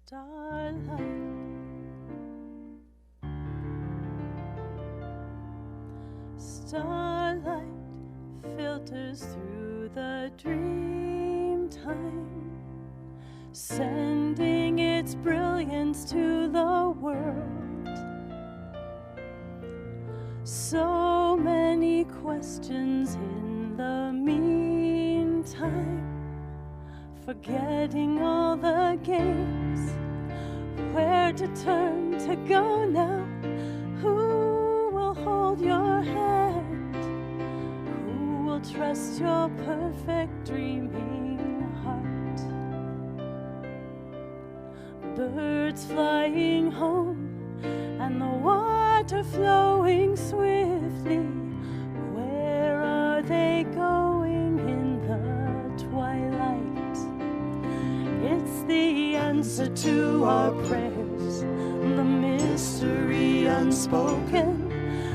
Starlight, starlight filters through the dream time, sending its brilliance to the world. So many questions in the meantime, forgetting all the games, where to turn to go now, who will hold your hand, who will trust your perfect dreaming heart. Birds flying home and the water flowing swiftly, where are they going in the twilight? It's the answer to our prayers, the mystery unspoken,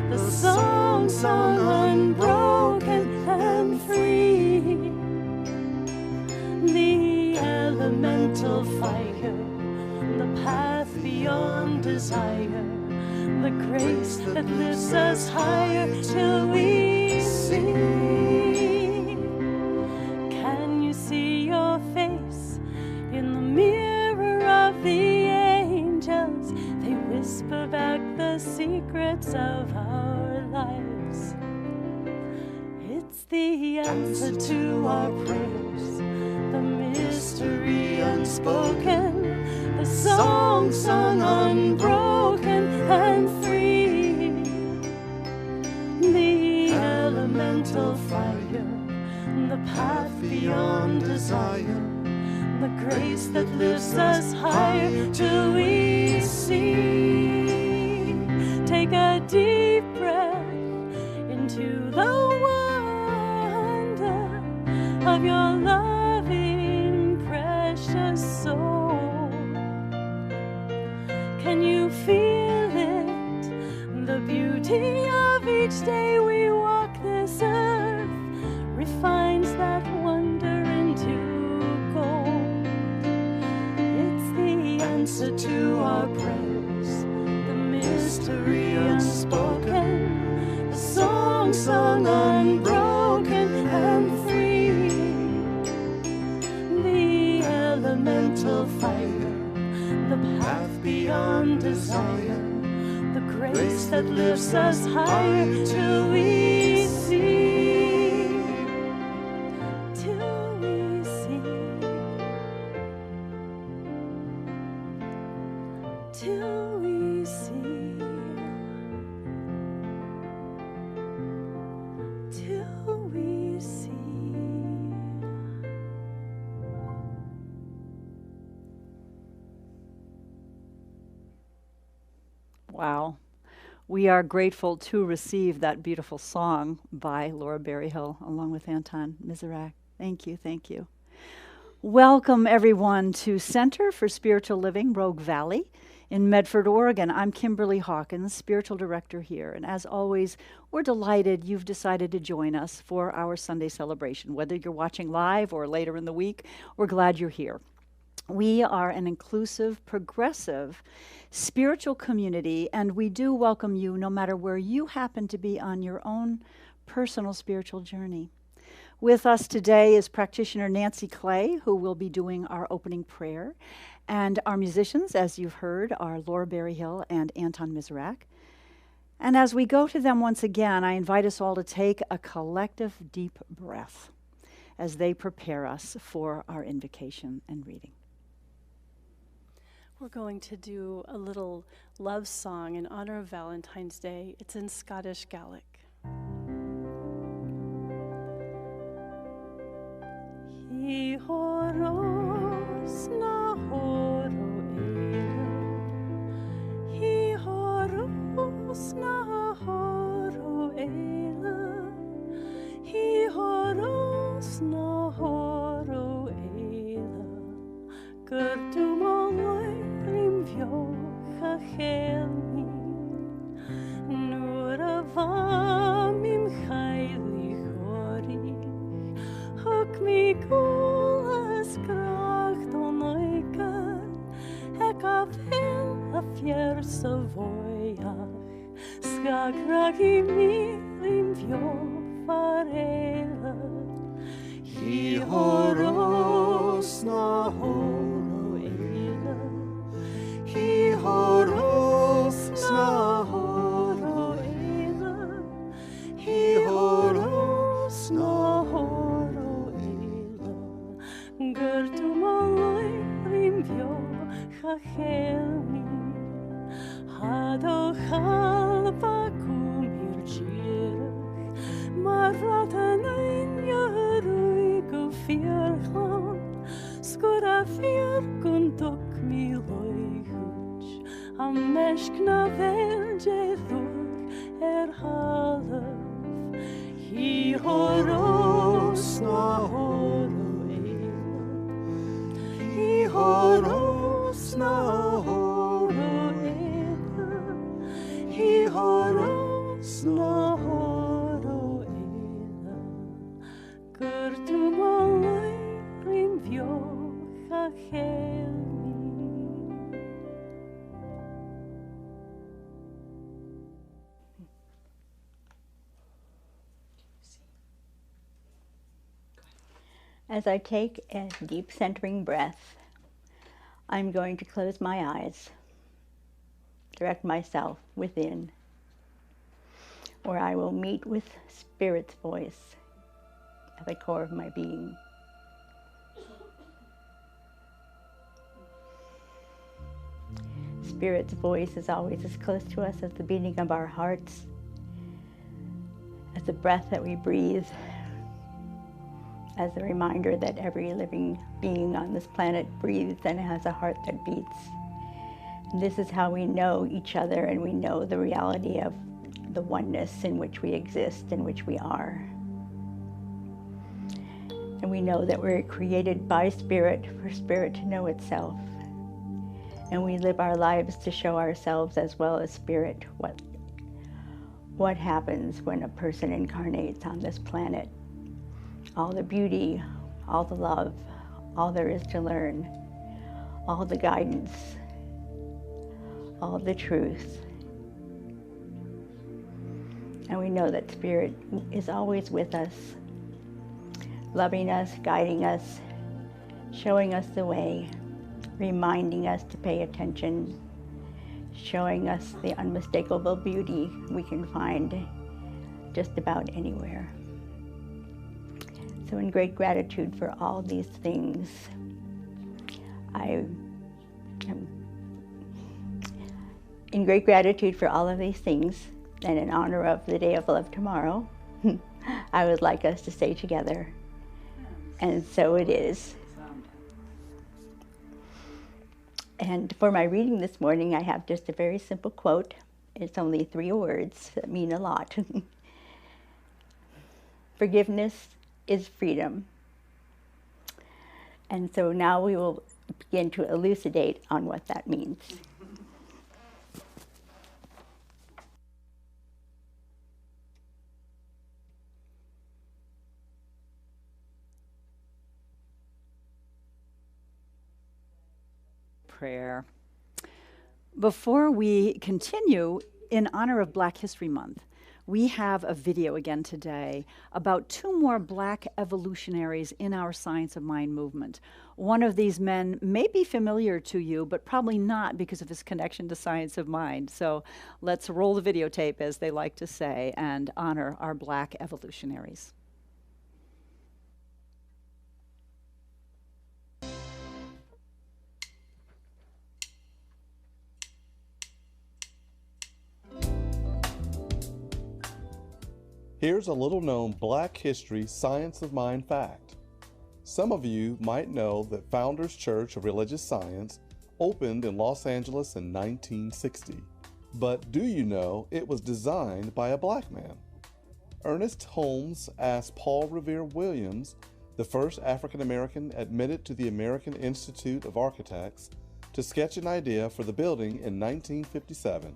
the song sung unbroken and free. The elemental fire, the path beyond desire, the grace that lifts us higher till we see. Can you see your face in the mirror of the angels? They whisper back the secrets of our lives. It's the answer to our prayers, the mystery unspoken, the song sung unbroken and free. The elemental fire, the path beyond desire, the grace that lifts us higher till we see. Take a deep breath into the wonder of your loving, precious soul. Can you feel it? The beauty of each day we walk this earth refines that wonder into gold. It's the answer to our prayers, the mystery unspoken, the song sung unbroken and free. The elemental fire, the path beyond desire, the grace that lifts us higher till we see, till we see, till we see, till we see. Wow. We are grateful to receive that beautiful song by Laura Berryhill along with Anton Mizrak. Thank you, thank you. Welcome everyone to Center for Spiritual Living, Rogue Valley in Medford, Oregon. I'm Kimberly Hawkins, Spiritual Director here. And as always, we're delighted you've decided to join us for our Sunday celebration. Whether you're watching live or later in the week, we're glad you're here. We are an inclusive, progressive, spiritual community, and we do welcome you no matter where you happen to be on your own personal spiritual journey. With us today is practitioner Nancy Clay, who will be doing our opening prayer. And our musicians, as you've heard, are Laura Berryhill and Anton Mizrak. And as we go to them once again, I invite us all to take a collective deep breath as they prepare us for our invocation and reading. We're going to do a little love song in honor of Valentine's Day. It's in Scottish Gaelic. Hi horos na horo eile, hi horos na horo eile, hi horos na horo eile, gyrtu moloi rimfioch a chelni, nur a vam im chaili chori, hook me cool as kracht on oiker, fierce voiach, skakraki milim vio farela. Hi horos na horo ela, hi horos na horo ela, hi horos na horo ela. Gertu maloi rimvio chachelmi, hado chalpa kumir jirach, marratanain yarui go firchan, skora firkun tok mi loichuch, am meshkna velje dur halav, hi horos na horo ela, hi horos na horo ela, hi horos na horo ela. Gertu maloi rimvio chachelmi. As I take a deep centering breath, I'm going to close my eyes, direct myself within, where I will meet with Spirit's voice at the core of my being. Spirit's voice is always as close to us as the beating of our hearts, as the breath that we breathe, as a reminder that every living being on this planet breathes and has a heart that beats. And this is how we know each other, and we know the reality of the oneness in which we exist, in which we are. And we know that we're created by Spirit for Spirit to know itself. And we live our lives to show ourselves as well as Spirit what happens when a person incarnates on this planet. All the beauty, all the love, all there is to learn, all the guidance, all the truth. And we know that Spirit is always with us, loving us, guiding us, showing us the way, reminding us to pay attention, showing us the unmistakable beauty we can find just about anywhere. So in great gratitude for all these things, in great gratitude for all of these things, and in honor of the Day of Love tomorrow, I would like us to say together, and so it is. And for my reading this morning, I have just a very simple quote. It's only 3 words that mean a lot. Forgiveness is freedom. And so now we will begin to elucidate on what that means. Prayer. Before we continue, in honor of Black History Month, we have a video again today about 2 more Black evolutionaries in our Science of Mind movement. One of these men may be familiar to you, but probably not because of his connection to Science of Mind. So let's roll the videotape, as they like to say, and honor our Black evolutionaries. Here's a little-known Black history Science of Mind fact. Some of you might know that Founders Church of Religious Science opened in Los Angeles in 1960. But do you know it was designed by a Black man? Ernest Holmes asked Paul Revere Williams, the first African-American admitted to the American Institute of Architects, to sketch an idea for the building in 1957.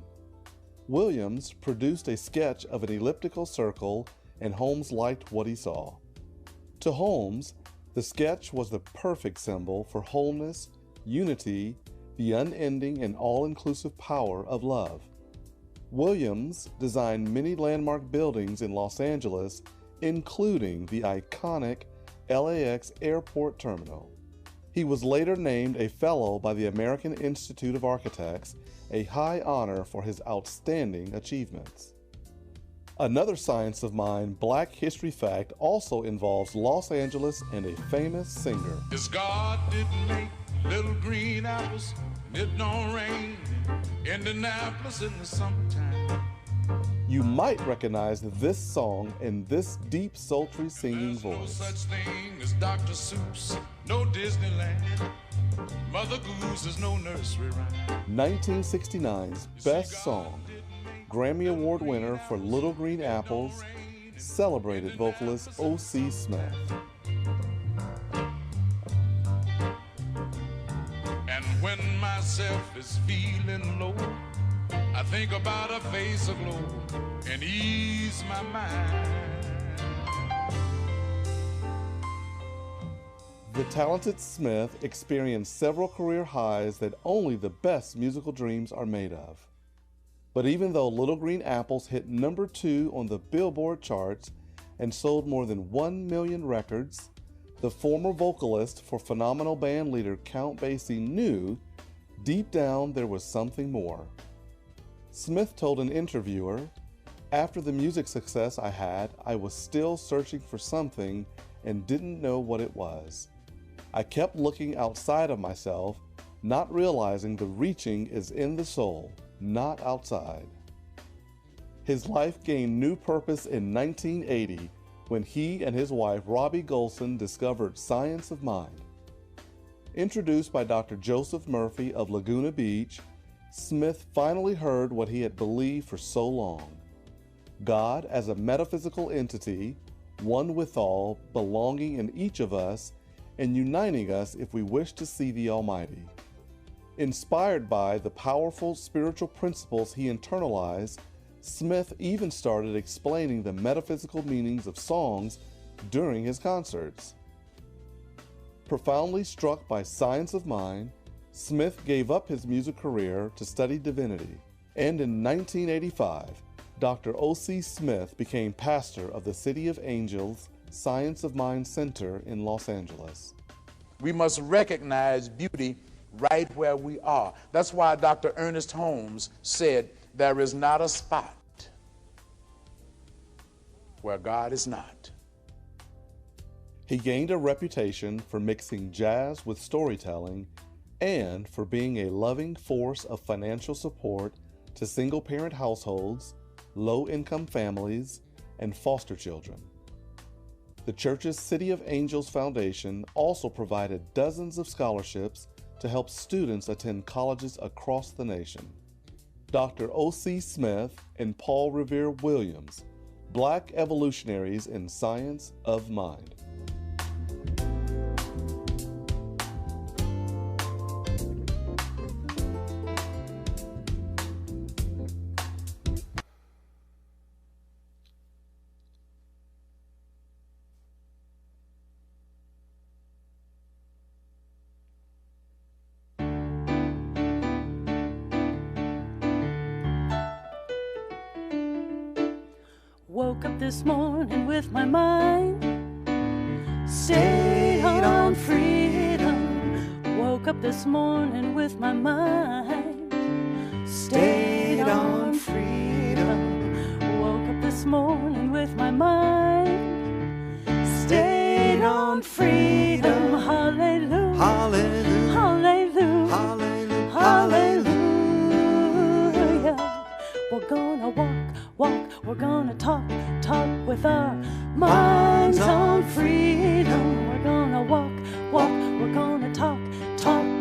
Williams produced a sketch of an elliptical circle, and Holmes liked what he saw. To Holmes, the sketch was the perfect symbol for wholeness, unity, the unending and all-inclusive power of love. Williams designed many landmark buildings in Los Angeles, including the iconic LAX Airport Terminal. He was later named a Fellow by the American Institute of Architects, a high honor for his outstanding achievements. Another Science of Mind Black history fact also involves Los Angeles and a famous singer. This God didn't make little green apples, and it don't rain in Indianapolis in the summertime. You might recognize this song and this deep, sultry singing There's voice. no such thing as Dr. Seuss, no Disneyland. Mother Goose is no nursery rhyme. 1969's best song, Grammy Award winner for Little Green Apples, celebrated vocalist O.C. Smith. And when myself is feeling low, I think about a face aglow and ease my mind. The talented Smith experienced several career highs that only the best musical dreams are made of. But even though Little Green Apples hit number 2 on the Billboard charts and sold more than 1 million records, the former vocalist for phenomenal band leader Count Basie knew deep down there was something more. Smith told an interviewer, "After the music success I had, I was still searching for something and didn't know what it was. I kept looking outside of myself, not realizing the reaching is in the soul, not outside." His life gained new purpose in 1980 when he and his wife Robbie Golson discovered Science of Mind. Introduced by Dr. Joseph Murphy of Laguna Beach, Smith finally heard what he had believed for so long: God as a metaphysical entity, one with all, belonging in each of us and uniting us if we wish to see the Almighty. Inspired by the powerful spiritual principles he internalized, Smith even started explaining the metaphysical meanings of songs during his concerts. Profoundly struck by Science of Mind, Smith gave up his music career to study divinity, and in 1985, Dr. O.C. Smith became pastor of the City of Angels Science of Mind Center in Los Angeles. We must recognize beauty right where we are. That's why Dr. Ernest Holmes said, "There is not a spot where God is not." He gained a reputation for mixing jazz with storytelling and for being a loving force of financial support to single-parent households, low-income families, and foster children. The church's City of Angels Foundation also provided dozens of scholarships to help students attend colleges across the nation. Dr. O.C. Smith and Paul Revere Williams, Black evolutionaries in Science of Mind. Woke up this morning with my mind stayed on freedom. Woke up this morning with my mind stayed on freedom. Woke up this morning with my mind stayed on freedom. Hallelujah. Hallelujah. Hallelujah. Hallelujah. Hallelujah. We're gonna walk, we're gonna talk with our minds on freedom. We're gonna walk, we're gonna talk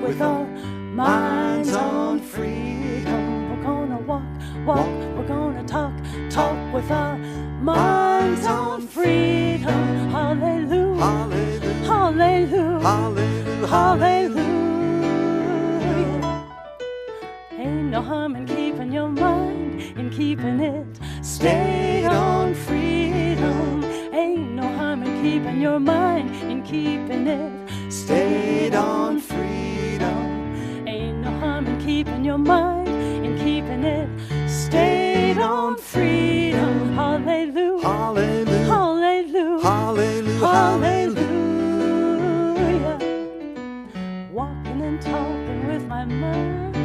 with our minds on freedom. We're gonna walk, we're gonna talk with our minds on freedom. Hallelujah. Hallelujah. Hallelujah. Hallelujah. Ain't no harm in keeping your mind, in keeping it stayed on freedom. Ain't no harm in keeping your mind, in keeping it stayed on freedom. Ain't no harm keeping your mind and keeping it stayed on freedom. Hallelujah. Hallelujah. Hallelujah. Hallelujah. Hallelujah. Walking and talking with my mind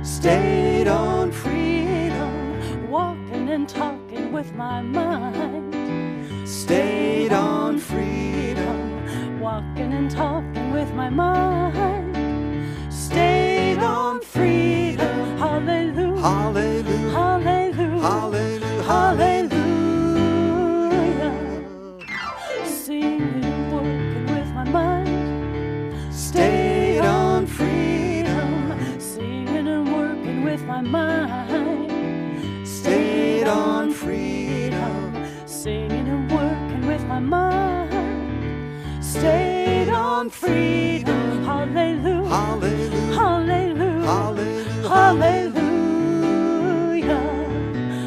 stayed on freedom. Walking and talking with my mind stayed on freedom. Walking and talking with my mind stayed on freedom. Hallelujah. Hallelujah. Hallelujah. Hallelujah. Hallelujah. Singing and working with my mind stayed on freedom. Singing and working with my mind stayed on freedom. Singing and working with my mind stayed on freedom. Hallelujah. Hallelujah. Hallelujah. Hallelujah. Hallelujah.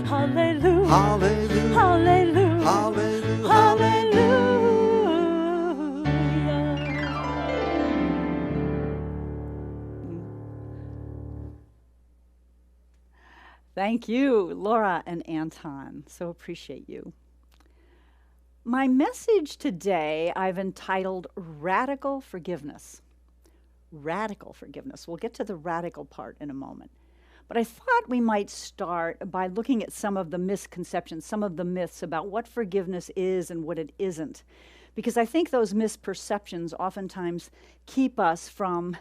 Hallelujah. Hallelujah. Hallelujah. Hallelujah. Hallelujah. Thank you, Laura and Anton. So appreciate you. My message today I've entitled Radical Forgiveness. Radical forgiveness. We'll get to the radical part in a moment. But I thought we might start by looking at some of the misconceptions, some of the myths about what forgiveness is and what it isn't. Because I think those misperceptions oftentimes keep us from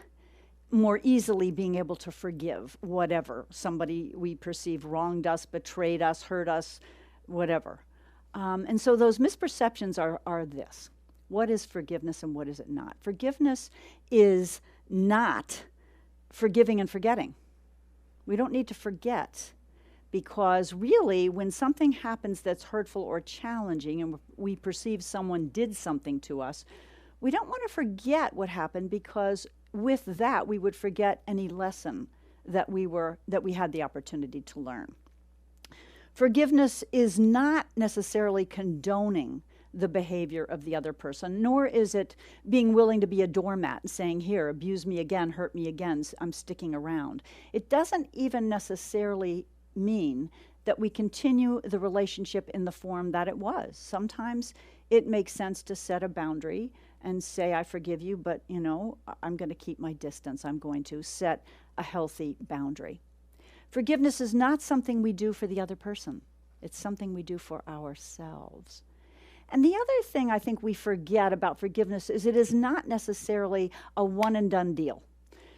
more easily being able to forgive whatever somebody we perceive wronged us, betrayed us, hurt us, whatever. And so those misperceptions are this. What is forgiveness and what is it not? Forgiveness is not forgiving and forgetting. We don't need to forget, because really when something happens that's hurtful or challenging and we perceive someone did something to us, we don't want to forget what happened, because with that we would forget any lesson that we had the opportunity to learn. Forgiveness is not necessarily condoning the behavior of the other person, nor is it being willing to be a doormat and saying, here, abuse me again, hurt me again, I'm sticking around. It doesn't even necessarily mean that we continue the relationship in the form that it was. Sometimes it makes sense to set a boundary and say, I forgive you, but I'm going to keep my distance. I'm going to set a healthy boundary. Forgiveness is not something we do for the other person. It's something we do for ourselves. And the other thing I think we forget about forgiveness is it is not necessarily a one-and-done deal.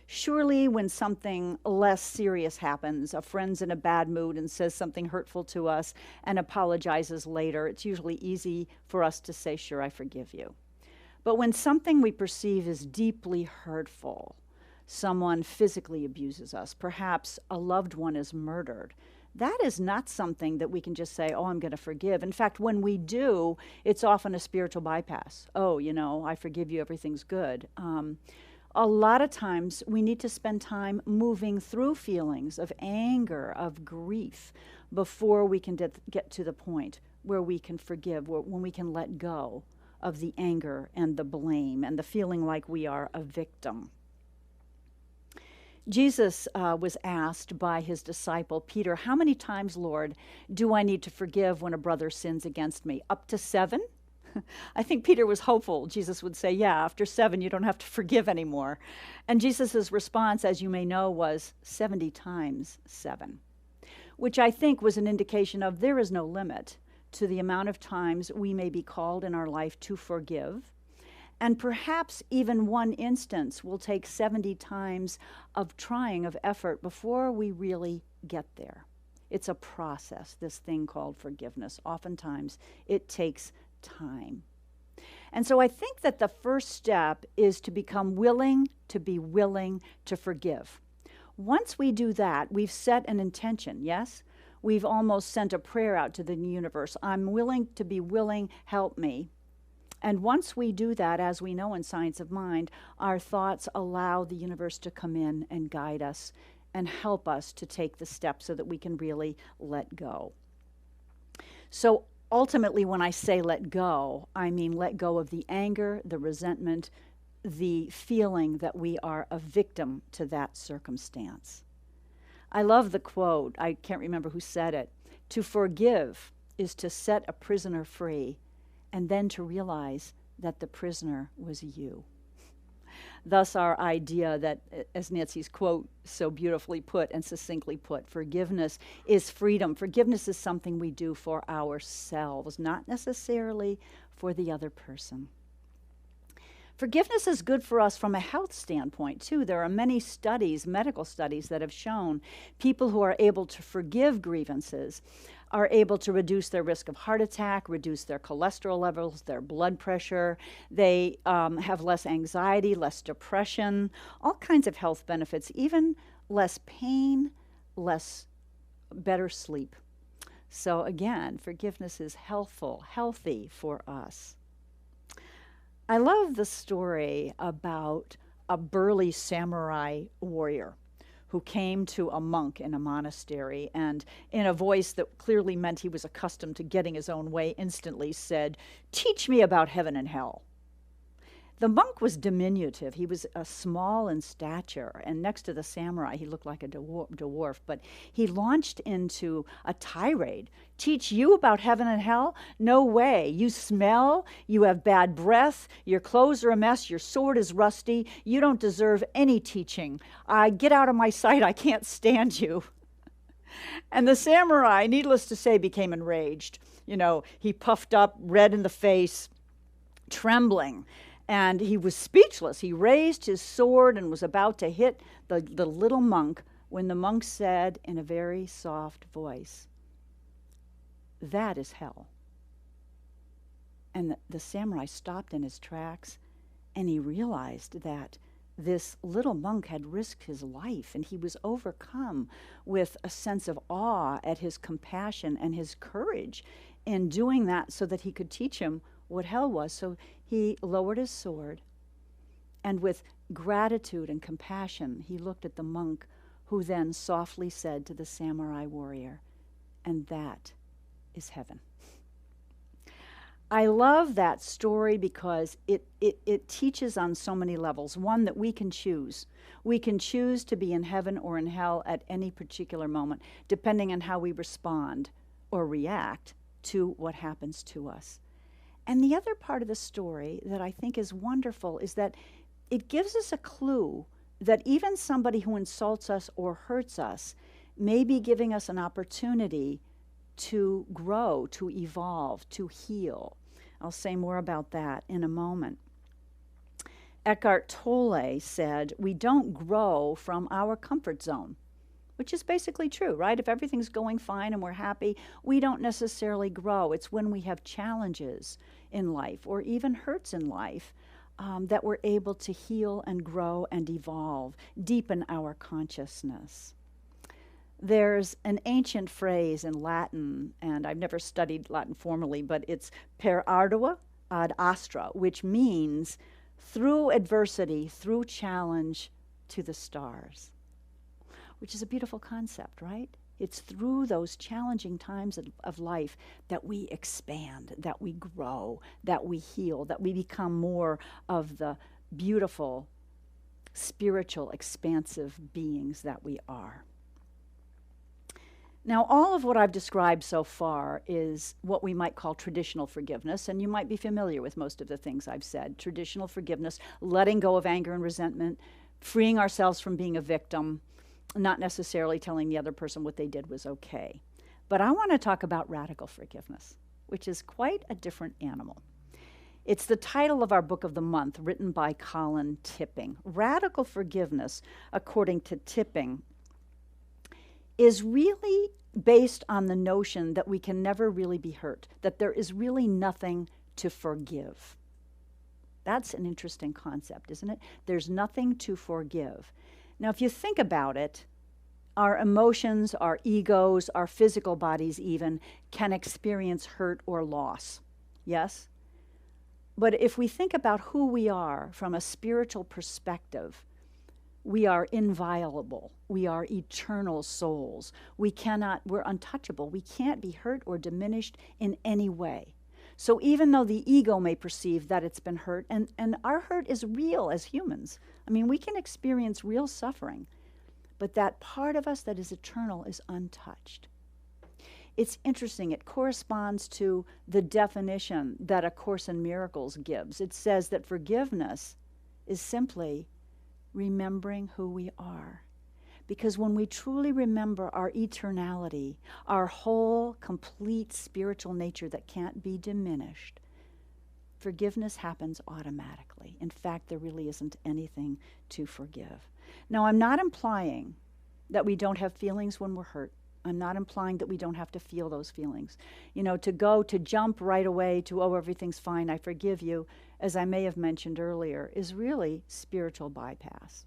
Surely when something less serious happens, a friend's in a bad mood and says something hurtful to us and apologizes later, it's usually easy for us to say, sure, I forgive you. But when something we perceive is deeply hurtful, someone physically abuses us, perhaps a loved one is murdered, that is not something that we can just say, oh, I'm going to forgive. In fact, when we do, it's often a spiritual bypass. Oh, I forgive you, everything's good. A lot of times we need to spend time moving through feelings of anger, of grief, before we can get to the point where we can forgive, when we can let go of the anger and the blame and the feeling like we are a victim. Jesus was asked by his disciple Peter, how many times, Lord, do I need to forgive when a brother sins against me? Up to 7? I think Peter was hopeful. Jesus would say, yeah, after 7, you don't have to forgive anymore. And Jesus' response, as you may know, was 70 times 7, which I think was an indication of there is no limit to the amount of times we may be called in our life to forgive. And perhaps even one instance will take 70 times of trying, of effort, before we really get there. It's a process, this thing called forgiveness. Oftentimes, it takes time. And so I think that the first step is to become willing to be willing to forgive. Once we do that, we've set an intention, yes? We've almost sent a prayer out to the universe. I'm willing to be willing, help me. And once we do that, as we know in Science of Mind, our thoughts allow the universe to come in and guide us and help us to take the steps so that we can really let go. So ultimately, when I say let go, I mean let go of the anger, the resentment, the feeling that we are a victim to that circumstance. I love the quote. I can't remember who said it. To forgive is to set a prisoner free and then to realize that the prisoner was you. Thus, our idea that, as Nancy's quote so beautifully put and succinctly put, forgiveness is freedom. Forgiveness is something we do for ourselves, not necessarily for the other person. Forgiveness is good for us from a health standpoint, too. There are many studies, medical studies, that have shown people who are able to forgive grievances are able to reduce their risk of heart attack, reduce their cholesterol levels, their blood pressure. They have less anxiety, less depression, all kinds of health benefits, even less pain, better sleep. So again, forgiveness is healthy for us. I love the story about a burly samurai warrior who came to a monk in a monastery and, in a voice that clearly meant he was accustomed to getting his own way, instantly said, "Teach me about heaven and hell." The monk was diminutive. He was small in stature, and next to the samurai, he looked like a dwarf, but he launched into a tirade. "Teach you about heaven and hell? No way. You smell, you have bad breath, your clothes are a mess, your sword is rusty, you don't deserve any teaching. Get out of my sight, I can't stand you." And the samurai, needless to say, became enraged. He puffed up, red in the face, trembling. And he was speechless. He raised his sword and was about to hit the little monk when the monk said in a very soft voice, "That is hell." And the samurai stopped in his tracks, and he realized that this little monk had risked his life, and he was overcome with a sense of awe at his compassion and his courage in doing that so that he could teach him what hell was. So he lowered his sword, and with gratitude and compassion, he looked at the monk, who then softly said to the samurai warrior, "And that is heaven." I love that story because it teaches on so many levels. One, that we can choose. We can choose to be in heaven or in hell at any particular moment, depending on how we respond or react to what happens to us. And the other part of the story that I think is wonderful is that it gives us a clue that even somebody who insults us or hurts us may be giving us an opportunity to grow, to evolve, to heal. I'll say more about that in a moment. Eckhart Tolle said, "We don't grow from our comfort zone," which is basically true, right? If everything's going fine and we're happy, we don't necessarily grow. It's when we have challenges in life or even hurts in life that we're able to heal and grow and evolve, deepen our consciousness. There's an ancient phrase in Latin, and I've never studied Latin formally, but it's per ardua ad astra, which means through adversity, through challenge, to the stars, which is a beautiful concept, right? It's through those challenging times of life that we expand, that we grow, that we heal, that we become more of the beautiful, spiritual, expansive beings that we are. Now, all of what I've described so far is what we might call traditional forgiveness, and you might be familiar with most of the things I've said. Traditional forgiveness, letting go of anger and resentment, freeing ourselves from being a victim, not necessarily telling the other person what they did was okay. But I want to talk about radical forgiveness, which is quite a different animal. It's the title of our book of the month, written by Colin Tipping. Radical forgiveness, according to Tipping, is really based on the notion that we can never really be hurt, that there is really nothing to forgive. That's an interesting concept, isn't it? There's nothing to forgive. Now, if you think about it, our emotions, our egos, our physical bodies even can experience hurt or loss, yes? But if we think about who we are from a spiritual perspective, we are inviolable. We are eternal souls. We're untouchable. We can't be hurt or diminished in any way. So even though the ego may perceive that it's been hurt, and our hurt is real as humans. I mean, we can experience real suffering, but that part of us that is eternal is untouched. It's interesting. It corresponds to the definition that A Course in Miracles gives. It says that forgiveness is simply remembering who we are. Because when we truly remember our eternality, our whole, complete spiritual nature that can't be diminished, forgiveness happens automatically. In fact, there really isn't anything to forgive. Now, I'm not implying that we don't have feelings when we're hurt. I'm not implying that we don't have to feel those feelings. You know, to jump right away to, oh, everything's fine, I forgive you, as I may have mentioned earlier, is really spiritual bypass.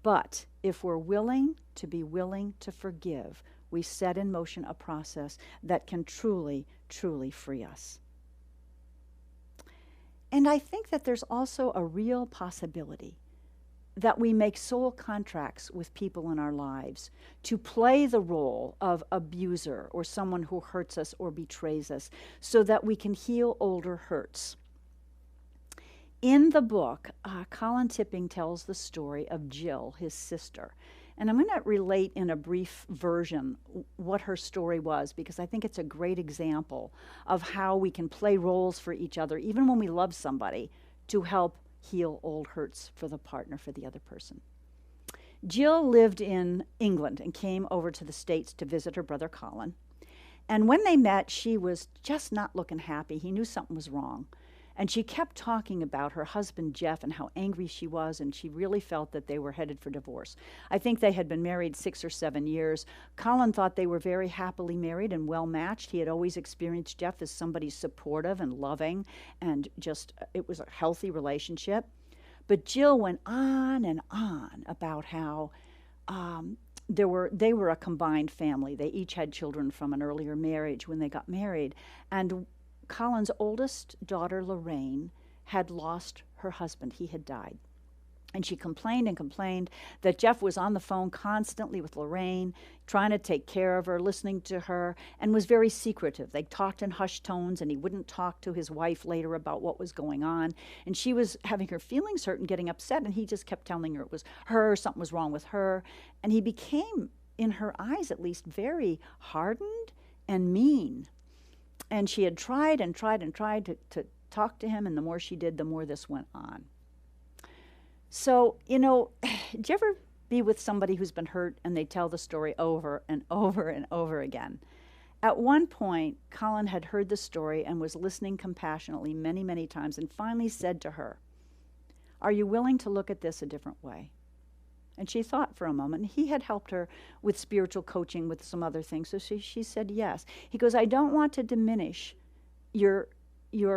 But if we're willing to forgive, we set in motion a process that can truly, truly free us. And I think that there's also a real possibility that we make soul contracts with people in our lives to play the role of abuser or someone who hurts us or betrays us so that we can heal older hurts. In the book, Colin Tipping tells the story of Jill, his sister. And I'm going to relate in a brief version what her story was, because I think it's a great example of how we can play roles for each other, even when we love somebody, to help heal old hurts for the partner, for the other person. Jill lived in England and came over to the States to visit her brother Colin. And when they met, she was just not looking happy. He knew something was wrong. And she kept talking about her husband, Jeff, and how angry she was, and she really felt that they were headed for divorce. I think they had been married 6 or 7 years. Colin thought they were very happily married and well-matched. He had always experienced Jeff as somebody supportive and loving, and just, it was a healthy relationship. But Jill went on and on about how they were a combined family. They each had children from an earlier marriage when they got married. And Colin's oldest daughter, Lorraine, had lost her husband. He had died. And she complained and complained that Jeff was on the phone constantly with Lorraine, trying to take care of her, listening to her, and was very secretive. They talked in hushed tones, and he wouldn't talk to his wife later about what was going on. And she was having her feelings hurt and getting upset, and he just kept telling her it was her, something was wrong with her. And he became, in her eyes at least, very hardened and mean. And she had tried and tried and tried to talk to him, and the more she did, the more this went on. So, you know, do you ever be with somebody who's been hurt and they tell the story over and over and over again? At one point, Colin had heard the story and was listening compassionately many, many times, and finally said to her, "Are you willing to look at this a different way?" And she thought for a moment. He had helped her with spiritual coaching, with some other things, so she said yes. He goes, "I don't want to diminish your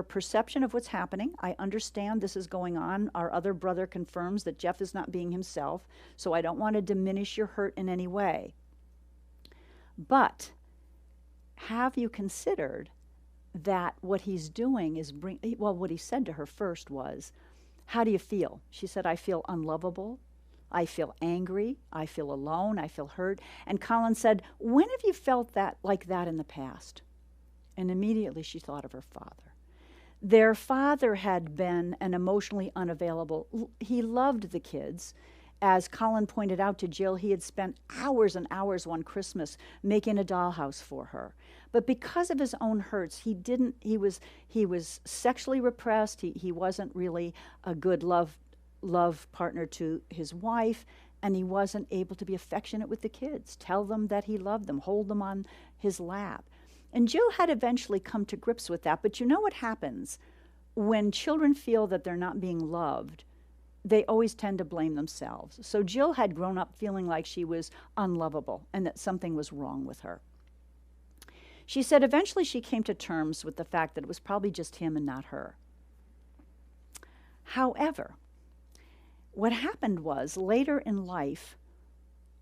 perception of what's happening. I understand this is going on. Our other brother confirms that Jeff is not being himself, so I don't want to diminish your hurt in any way. But have you considered that what he's doing is what he said to her first was, how do you feel? She said, I feel unlovable. I feel angry, I feel alone, I feel hurt. And Colin said, when have you felt that like that in the past? And immediately she thought of her father. Their father had been an emotionally unavailable. He loved the kids. As Colin pointed out to Jill, he had spent hours and hours one Christmas making a dollhouse for her. But because of his own hurts, he was sexually repressed. He wasn't really a good love partner to his wife, and he wasn't able to be affectionate with the kids, tell them that he loved them, hold them on his lap. And Jill had eventually come to grips with that. But you know what happens when children feel that they're not being loved? They always tend to blame themselves. So Jill had grown up feeling like she was unlovable and that something was wrong with her. She said eventually she came to terms with the fact that it was probably just him and not her. However, what happened was later in life,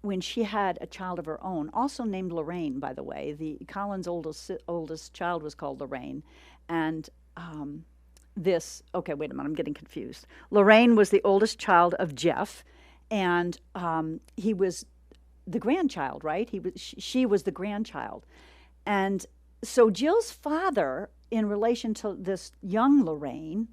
when she had a child of her own, also named Lorraine, by the way, Colin's oldest child was called Lorraine, and okay, wait a minute, I'm getting confused. Lorraine was the oldest child of Jeff, and he was the grandchild, right? She was the grandchild. And so Jill's father in relation to this young Lorraine,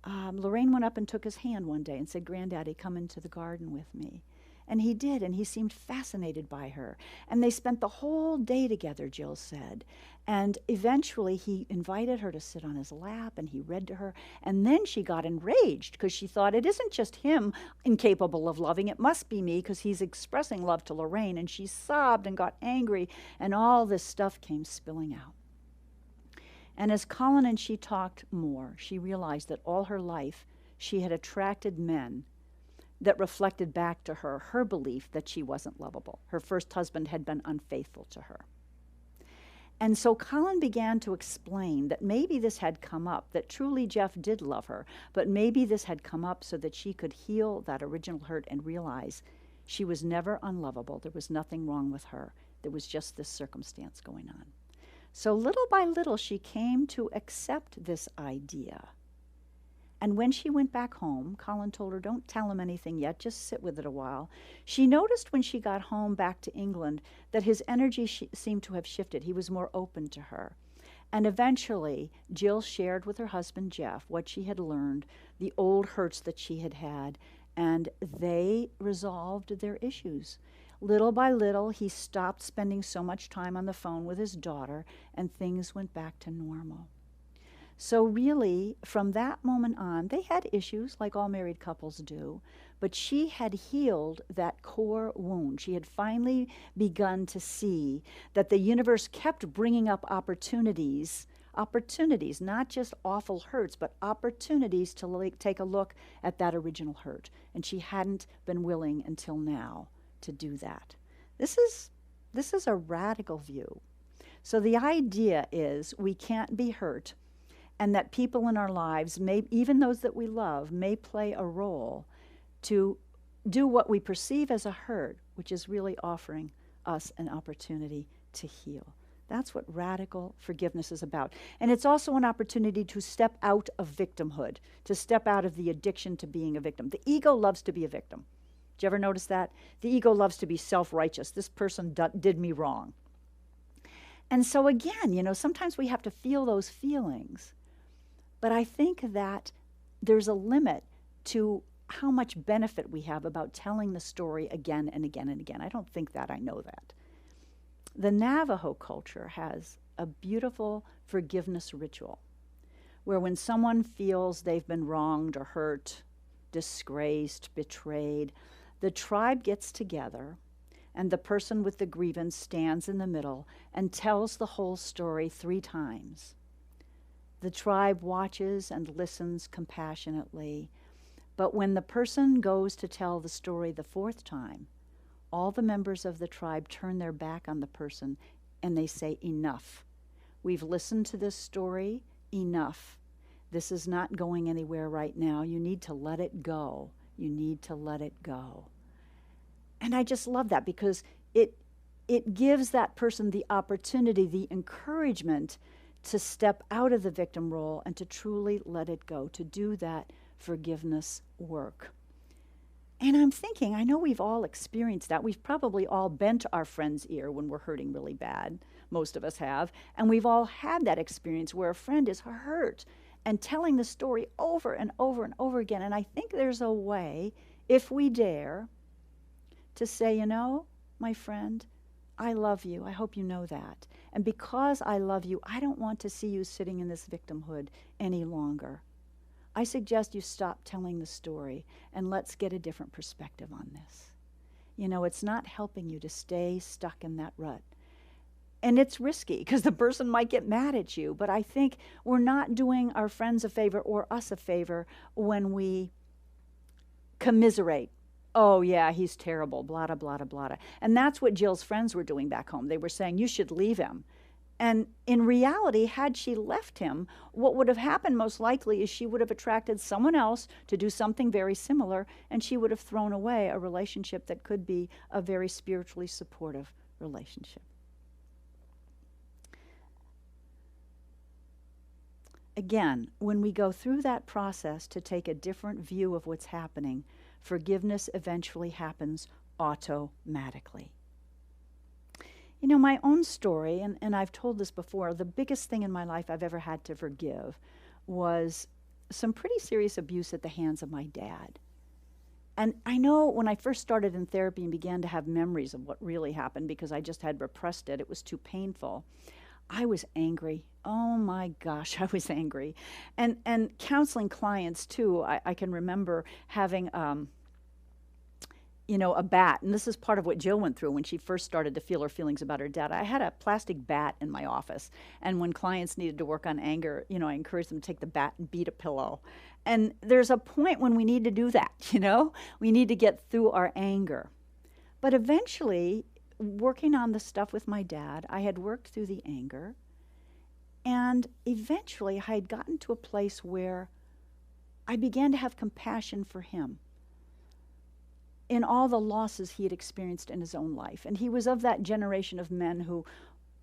Lorraine went up and took his hand one day and said, "Granddaddy, come into the garden with me." And he did, and he seemed fascinated by her. And they spent the whole day together, Jill said. And eventually he invited her to sit on his lap, and he read to her. And then she got enraged because she thought, it isn't just him incapable of loving, it must be me because he's expressing love to Lorraine. And she sobbed and got angry, and all this stuff came spilling out. And as Colin and she talked more, she realized that all her life she had attracted men that reflected back to her her belief that she wasn't lovable. Her first husband had been unfaithful to her. And so Colin began to explain that maybe this had come up, that truly Jeff did love her, but maybe this had come up so that she could heal that original hurt and realize she was never unlovable. There was nothing wrong with her. There was just this circumstance going on. So little by little, she came to accept this idea. And when she went back home, Colin told her, don't tell him anything yet, just sit with it a while. She noticed when she got home back to England that his energy seemed to have shifted. He was more open to her. And eventually, Jill shared with her husband, Jeff, what she had learned, the old hurts that she had had, and they resolved their issues. Little by little, he stopped spending so much time on the phone with his daughter, and things went back to normal. So really, from that moment on, they had issues like all married couples do, but she had healed that core wound. She had finally begun to see that the universe kept bringing up opportunities, not just awful hurts, but opportunities to take a look at that original hurt. And she hadn't been willing until now to do that. This is a radical view. So the idea is we can't be hurt, and that people in our lives, even those that we love, may play a role to do what we perceive as a hurt, which is really offering us an opportunity to heal. That's what radical forgiveness is about. And it's also an opportunity to step out of victimhood, to step out of the addiction to being a victim. The ego loves to be a victim. Did you ever notice that? The ego loves to be self-righteous. This person did me wrong. And so again, sometimes we have to feel those feelings. But I think that there's a limit to how much benefit we have about telling the story again and again and again. I don't think that, I know that. The Navajo culture has a beautiful forgiveness ritual where when someone feels they've been wronged or hurt, disgraced, betrayed, the tribe gets together and the person with the grievance stands in the middle and tells the whole story 3 times. The tribe watches and listens compassionately, but when the person goes to tell the story the 4th time, all the members of the tribe turn their back on the person and they say, enough. We've listened to this story, enough. This is not going anywhere right now. You need to let it go. You need to let it go. And I just love that because it gives that person the opportunity, the encouragement to step out of the victim role and to truly let it go, to do that forgiveness work. And I'm thinking, I know we've all experienced that. We've probably all been to our friend's ear when we're hurting really bad. Most of us have. And we've all had that experience where a friend is hurt and telling the story over and over and over again. And I think there's a way, if we dare, to say, my friend, I love you. I hope you know that. And because I love you, I don't want to see you sitting in this victimhood any longer. I suggest you stop telling the story and let's get a different perspective on this. It's not helping you to stay stuck in that rut. And it's risky because the person might get mad at you, but I think we're not doing our friends a favor or us a favor when we commiserate. Oh, yeah, he's terrible, blah, blah, blah, blah. And that's what Jill's friends were doing back home. They were saying, you should leave him. And in reality, had she left him, what would have happened most likely is she would have attracted someone else to do something very similar, and she would have thrown away a relationship that could be a very spiritually supportive relationship. Again, when we go through that process to take a different view of what's happening, forgiveness eventually happens automatically. You know, my own story, and I've told this before, the biggest thing in my life I've ever had to forgive was some pretty serious abuse at the hands of my dad. And I know when I first started in therapy and began to have memories of what really happened because I just had repressed it, it was too painful. I was angry. Oh my gosh, I was angry. And counseling clients too, I can remember having you know, a bat, and this is part of what Jill went through when she first started to feel her feelings about her dad. I had a plastic bat in my office, and when clients needed to work on anger, you know, I encouraged them to take the bat and beat a pillow. And there's a point when we need to do that, you know? We need to get through our anger. But eventually, working on the stuff with my dad, I had worked through the anger, and eventually I had gotten to a place where I began to have compassion for him in all the losses he had experienced in his own life. And he was of that generation of men who,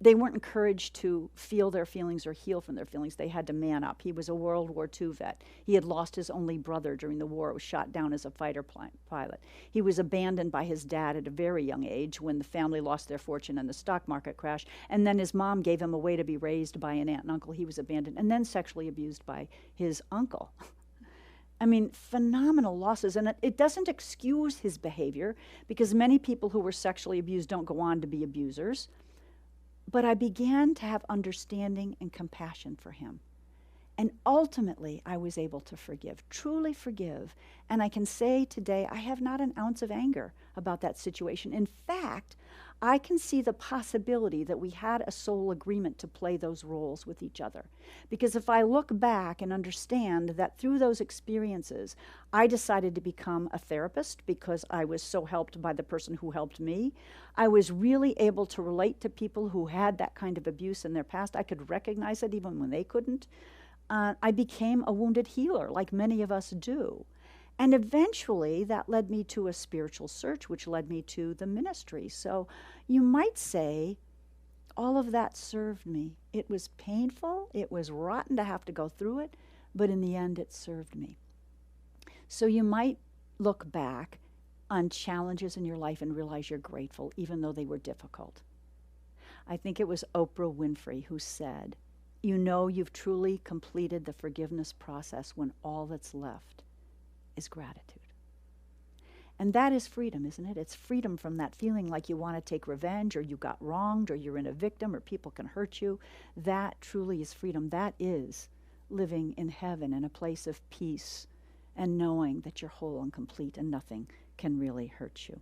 they weren't encouraged to feel their feelings or heal from their feelings. They had to man up. He was a World War II vet. He had lost his only brother during the war. He was shot down as a fighter pilot. He was abandoned by his dad at a very young age when the family lost their fortune in the stock market crash. And then his mom gave him away to be raised by an aunt and uncle. He was abandoned and then sexually abused by his uncle. I mean, phenomenal losses. And it doesn't excuse his behavior because many people who were sexually abused don't go on to be abusers. But I began to have understanding and compassion for him. And ultimately, I was able to forgive, truly forgive. And I can say today, I have not an ounce of anger about that situation. In fact, I can see the possibility that we had a soul agreement to play those roles with each other. Because if I look back and understand that through those experiences, I decided to become a therapist because I was so helped by the person who helped me. I was really able to relate to people who had that kind of abuse in their past. I could recognize it even when they couldn't. I became a wounded healer, like many of us do. And eventually, that led me to a spiritual search, which led me to the ministry. So you might say, all of that served me. It was painful, it was rotten to have to go through it, but in the end, it served me. So you might look back on challenges in your life and realize you're grateful, even though they were difficult. I think it was Oprah Winfrey who said, "You know you've truly completed the forgiveness process when all that's left is gratitude." And that is freedom, isn't it? It's freedom from that feeling like you want to take revenge or you got wronged or you're in a victim or people can hurt you. That truly is freedom. That is living in heaven in a place of peace and knowing that you're whole and complete and nothing can really hurt you.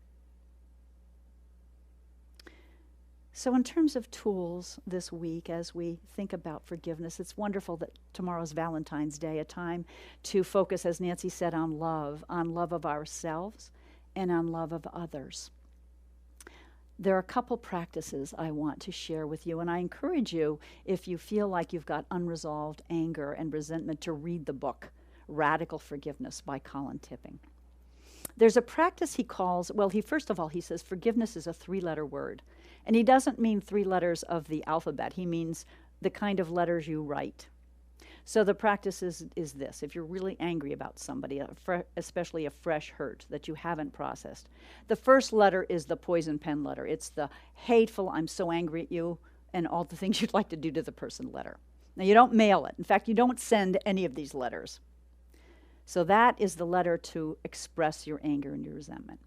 So in terms of tools this week, as we think about forgiveness, it's wonderful that tomorrow's Valentine's Day, a time to focus, as Nancy said, on love of ourselves and on love of others. There are a couple practices I want to share with you, and I encourage you, if you feel like you've got unresolved anger and resentment, to read the book, Radical Forgiveness by Colin Tipping. There's a practice he calls, well, first of all, he says forgiveness is a 3-letter word. And he doesn't mean 3 letters of the alphabet. He means the kind of letters you write. So the practice is this. If you're really angry about somebody, especially a fresh hurt that you haven't processed, the first letter is the poison pen letter. It's the hateful, I'm so angry at you, and all the things you'd like to do to the person letter. Now, you don't mail it. In fact, you don't send any of these letters. So that is the letter to express your anger and your resentment.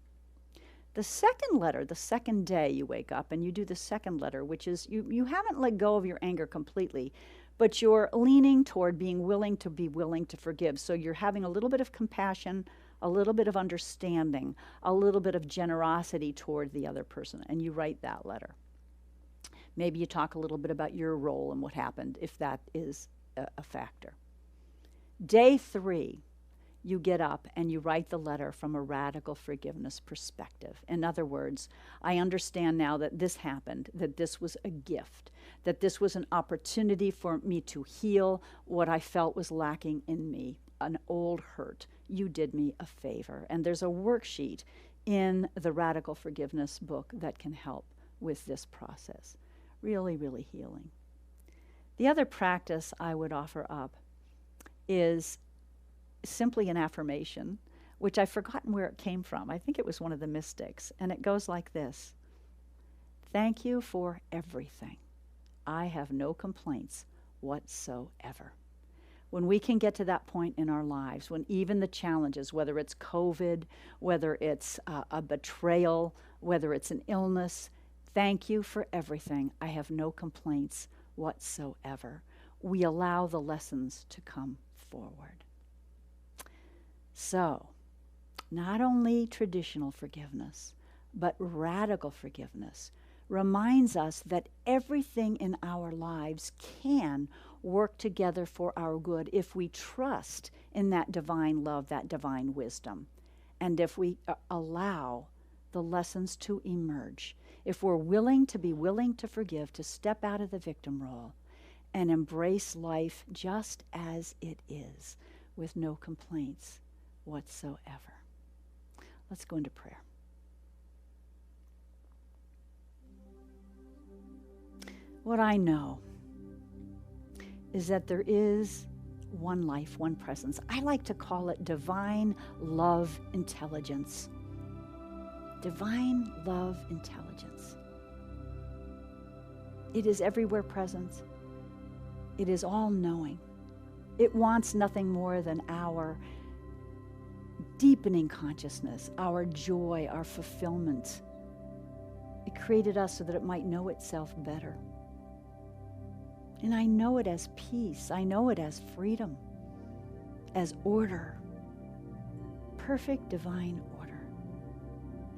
The second letter, the second day you wake up and you do the second letter, which is you haven't let go of your anger completely, but you're leaning toward being willing to forgive. So you're having a little bit of compassion, a little bit of understanding, a little bit of generosity toward the other person, and you write that letter. Maybe you talk a little bit about your role and what happened, if that is a factor. Day 3. You get up and you write the letter from a radical forgiveness perspective. In other words, I understand now that this happened, that this was a gift, that this was an opportunity for me to heal what I felt was lacking in me, an old hurt. You did me a favor. And there's a worksheet in the Radical Forgiveness book that can help with this process. Really, really healing. The other practice I would offer up is simply an affirmation, which I've forgotten where it came from. I think it was one of the mystics, and it goes like this. Thank you for everything. I have no complaints whatsoever. When we can get to that point in our lives, when even the challenges, whether it's COVID, whether it's a betrayal, whether it's an illness, thank you for everything. I have no complaints whatsoever. We allow the lessons to come forward. So, not only traditional forgiveness, but radical forgiveness reminds us that everything in our lives can work together for our good if we trust in that divine love, that divine wisdom, and if we allow the lessons to emerge. If we're willing to forgive, to step out of the victim role and embrace life just as it is, with no complaints whatsoever. Let's go into prayer. What I know is that there is one life, one presence. I like to call it divine love intelligence. Divine love intelligence. It is everywhere present. It is all-knowing. It wants nothing more than our deepening consciousness, our joy, our fulfillment. It created us so that it might know itself better. And I know it as peace. I know it as freedom, as order, perfect divine order.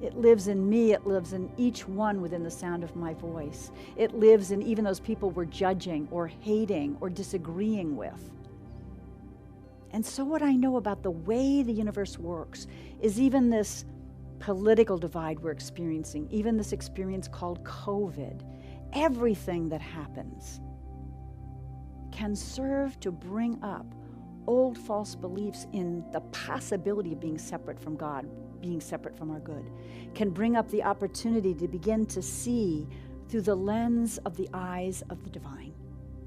It lives in me. It lives in each one within the sound of my voice. It lives in even those people we're judging or hating or disagreeing with. And so what I know about the way the universe works is even this political divide we're experiencing, even this experience called COVID, everything that happens can serve to bring up old false beliefs in the possibility of being separate from God, being separate from our good, can bring up the opportunity to begin to see through the lens of the eyes of the divine,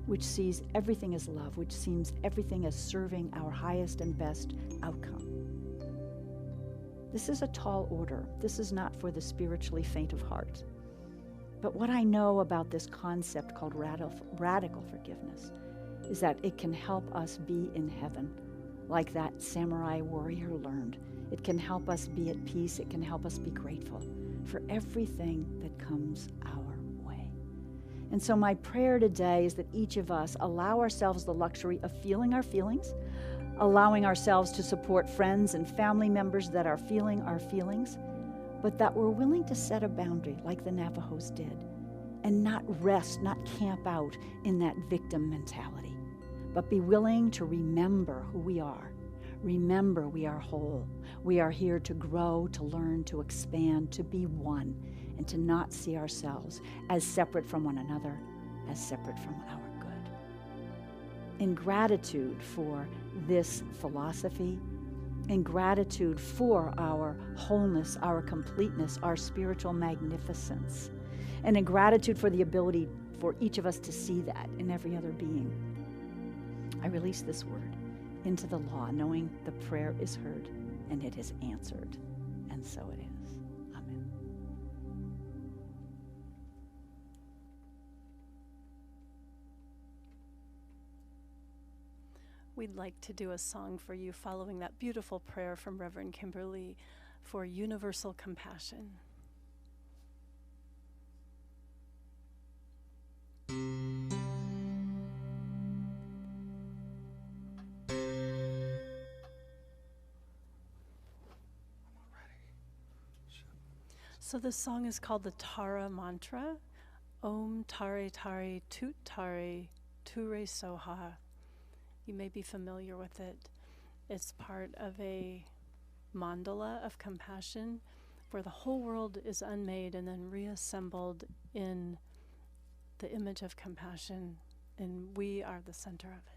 which sees everything as love, which sees everything as serving our highest and best outcome. This is a tall order. This is not for the spiritually faint of heart. But what I know about this concept called radical forgiveness is that it can help us be in heaven, like that samurai warrior learned. It can help us be at peace. It can help us be grateful for everything that comes our way. And so my prayer today is that each of us allow ourselves the luxury of feeling our feelings, allowing ourselves to support friends and family members that are feeling our feelings, but that we're willing to set a boundary like the Navajos did and not rest, not camp out in that victim mentality, but be willing to remember who we are. Remember we are whole. We are here to grow, to learn, to expand, to be one, and to not see ourselves as separate from one another, as separate from our good. In gratitude for this philosophy, in gratitude for our wholeness, our completeness, our spiritual magnificence, and in gratitude for the ability for each of us to see that in every other being, I release this word into the law, knowing the prayer is heard and it is answered. And so it is. Amen. We'd like to do a song for you following that beautiful prayer from Reverend Kimberly for universal compassion. So this song is called the Tara Mantra. Om Tare Tare Tut Tare Ture Soha. You may be familiar with it. It's part of a mandala of compassion where the whole world is unmade and then reassembled in the image of compassion, and we are the center of it.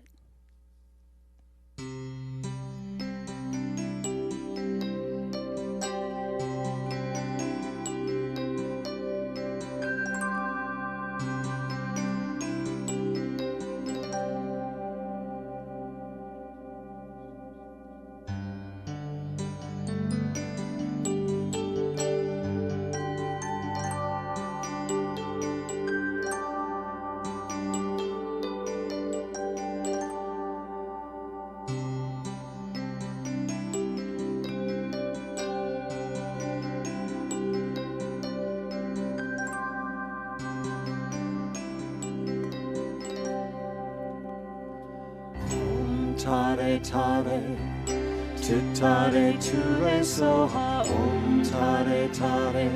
tare tare, titare ture soha. Om tare tare,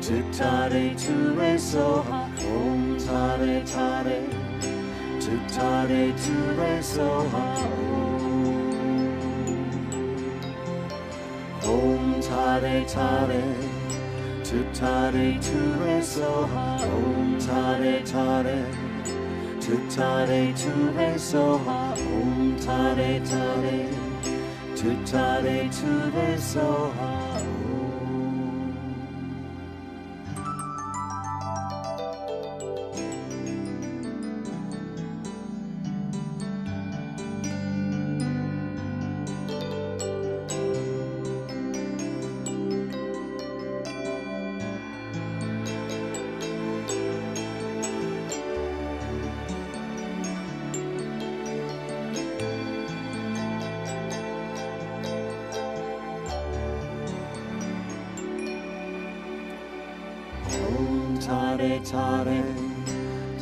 titare ture soha. Om tare tare, titare ture soha. Om tare tare, titare ture soha. Om tare tare, titare ture soha. Om tare tare, titare ture soha. Tare tare,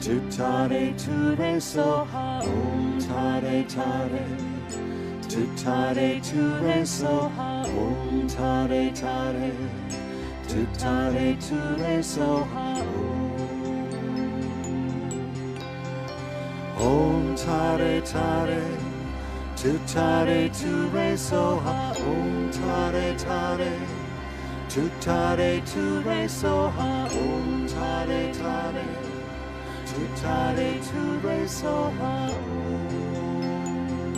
tutare ture soha. Om tare tare, tutare ture soha. Om tare tare, tutare ture soha. Om tare tare, tutare ture soha. Om tare tare, tutare ture soha. Om tare tare, tutare ture soha. Om tare tare,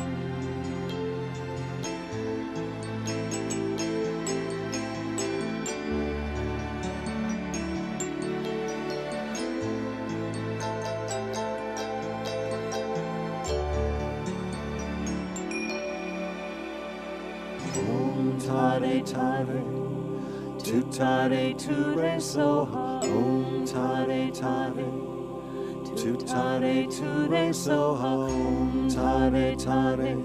tutare ture soha. Om tare tare, tutare ture soha. Om tare tare, tutare ture soha. Om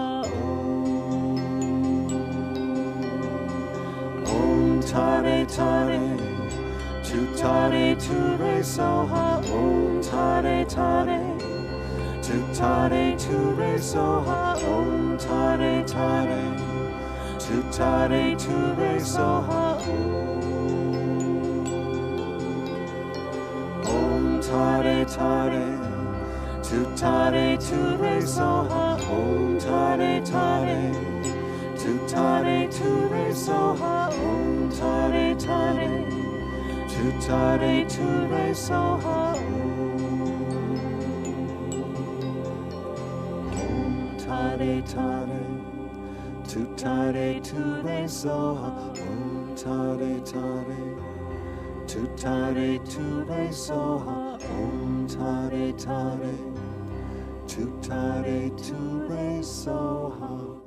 tare tare, tutare ture soha. Om tare tare, tutare ture soha. Om tare tare, tutare ture soha. Om tare tare, tutare ture soha. Om tare tare, tutare ture soha. Om tare tare, tutare ture soha. Om tare tare, tutare ture soha. Om tare tare, tutare ture soha. Om tare tare, tutare ture soha.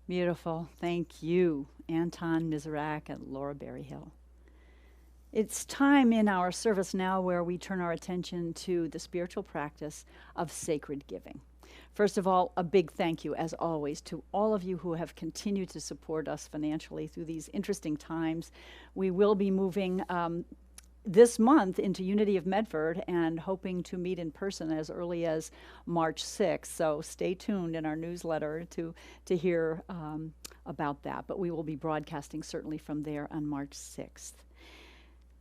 Beautiful. Thank you, Anton Mizrak and Laura Berryhill. It's time in our service now where we turn our attention to the spiritual practice of sacred giving. First of all, a big thank you, as always, to all of you who have continued to support us financially through these interesting times. We will be moving this month into Unity of Medford and hoping to meet in person as early as March 6th. So stay tuned in our newsletter to hear about that. But we will be broadcasting certainly from there on March 6th.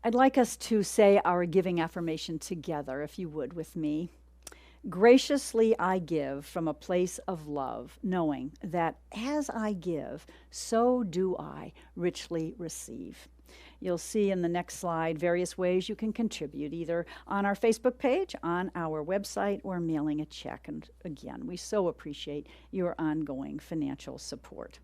I'd like us to say our giving affirmation together, if you would, with me. Graciously I give from a place of love, knowing that as I give, so do I richly receive. You'll see in the next slide various ways you can contribute, either on our Facebook page, on our website, or mailing a check. And again, we so appreciate your ongoing financial support.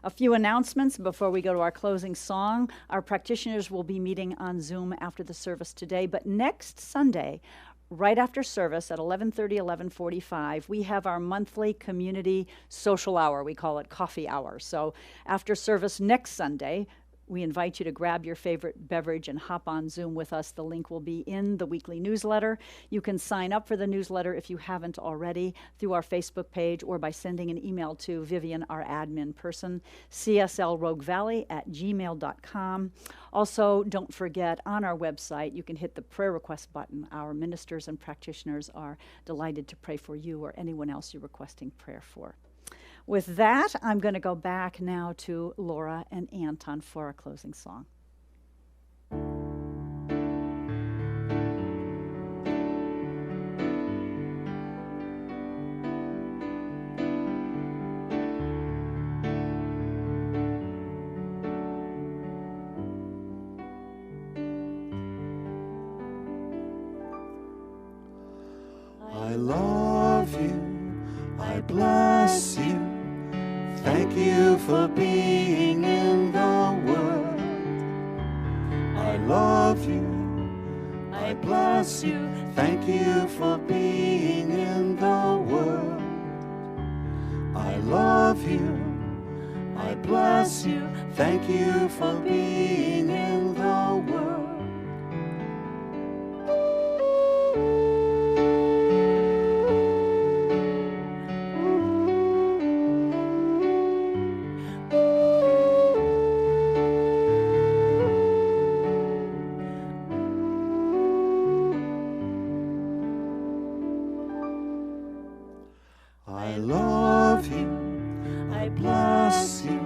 A few announcements before we go to our closing song. Our practitioners will be meeting on Zoom after the service today, but next Sunday, right after service at 11:30, 11:45, we have our monthly community social hour. We call it coffee hour. So after service next Sunday, We invite you to grab your favorite beverage and hop on Zoom with us. The link will be in the weekly newsletter. You can sign up for the newsletter if you haven't already through our Facebook page or by sending an email to Vivian, our admin person, cslroguevalley@gmail.com. Also, don't forget, on our website, you can hit the prayer request button. Our ministers and practitioners are delighted to pray for you or anyone else you're requesting prayer for. With that, I'm going to go back now to Laura and Anton for our closing song. I love you, I bless you. Thank you for being in the world. I love you, I bless you. Thank you for being in the world. I love you, I bless you. Thank you for being in the world. I love you, I bless you.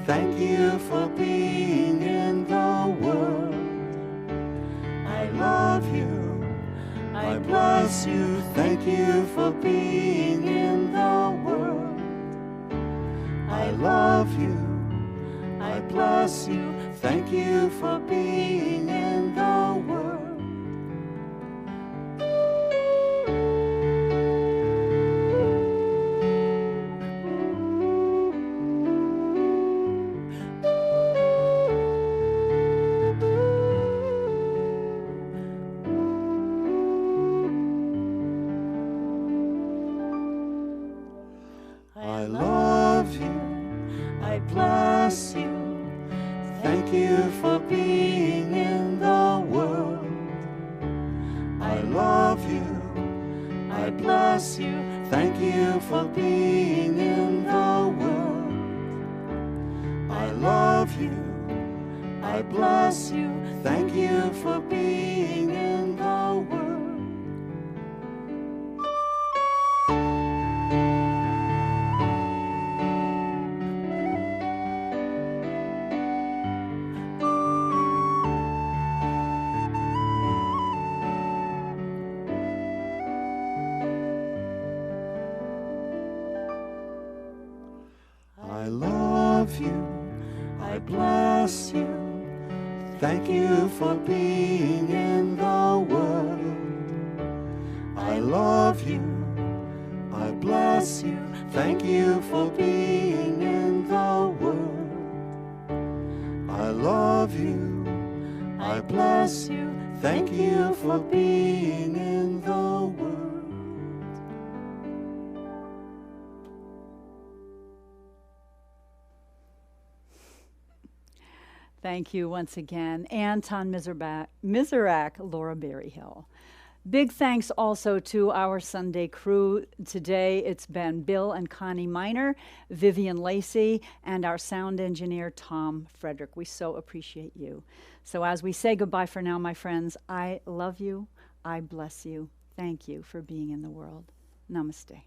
Thank you for being in the world. I love you, I bless you. Thank you for being in the world. I love you, I bless you. Thank you for being in the world. I love you, I bless you. Thank you for being in the world. I love you, I bless you. Thank you for being in the world. I love you, I bless you. Thank you for being in the world. I love you, I bless you. Thank you for being in the world. I love you, I bless you. Thank you for being in the world. I love you, I bless you. Thank you for being in the world. Thank you once again, Anton Miserak, Laura Berryhill. Big thanks also to our Sunday crew. Today it's been Bill and Connie Miner, Vivian Lacey, and our sound engineer, Tom Frederick. We so appreciate you. So as we say goodbye for now, my friends, I love you, I bless you. Thank you for being in the world. Namaste.